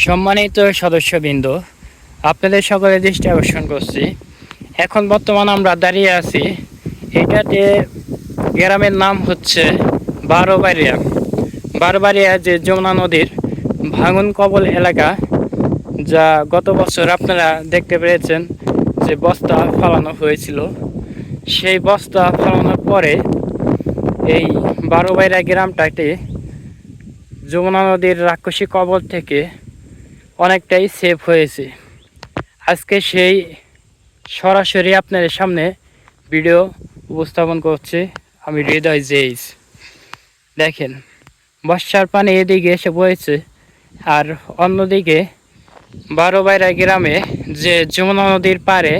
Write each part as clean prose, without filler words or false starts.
সম্মানিত সদস্যবৃন্দ, আপনাদের সকলের দৃষ্টি আকর্ষণ করছি। এখন বর্তমান আমরা দাঁড়িয়ে আছি, এটাতে গ্রামের নাম হচ্ছে বারোবাড়িয়া। বারোবাড়িয়া যে যমুনা নদীর ভাঙন কবল এলাকা, যা গত বছর আপনারা দেখতে পেয়েছেন যে বস্তা ফেলানো হয়েছিল। সেই বস্তা ফেলানোর পরে এই বারোবাড়িয়া গ্রামটাতে যমুনা নদীর রাক্ষসী কবল থেকে অনেকটাই সেভ হয়েছে। আজকে সেই সরাসরি আপনাদের সামনে ভিডিও উপস্থাপন করছি আমি, হৃদয় জেইস। দেখেন, বর্ষার পানি এদিকে এসে বয়েছে, আর অন্যদিকে বারোবাড়িয়া গ্রামে যে যমুনা নদীর পাড়ে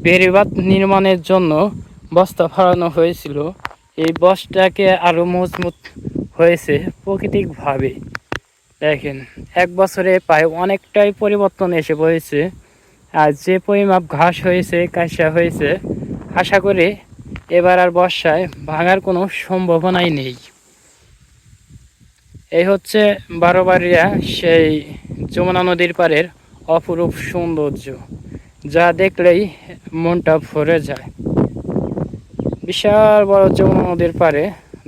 বেড়িবাঁধ নির্মাণের জন্য বস্তা ফেলানো হয়েছিল, এই বস্তাকে আরও মজবুত হয়েছে প্রাকৃতিকভাবে। দেখেন, এক বছরে প্রায় অনেকটাই পরিবর্তন এসে পড়েছে। আর যে পরিমাপ ঘাস হয়েছে, কাঁসা হয়েছে, আশা করি এবার আর বর্ষায় ভাঙার কোনো সম্ভাবনাই নেই। এই হচ্ছে বারোবাড়িয়া সেই যমুনা নদীর পাড়ের অপরূপ সৌন্দর্য, যা দেখলেই মনটা ভরে যায়। বিশাল বড় যমুনা নদীর পাড়ে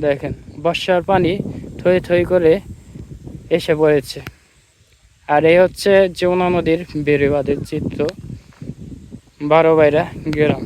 দেখেন বর্ষার পানি থই থই করে এসে পড়েছে। আর এই হচ্ছে যমুনা নদীর বেড়িবাঁধের চিত্র, বারোবাড়িয়া গ্রাম।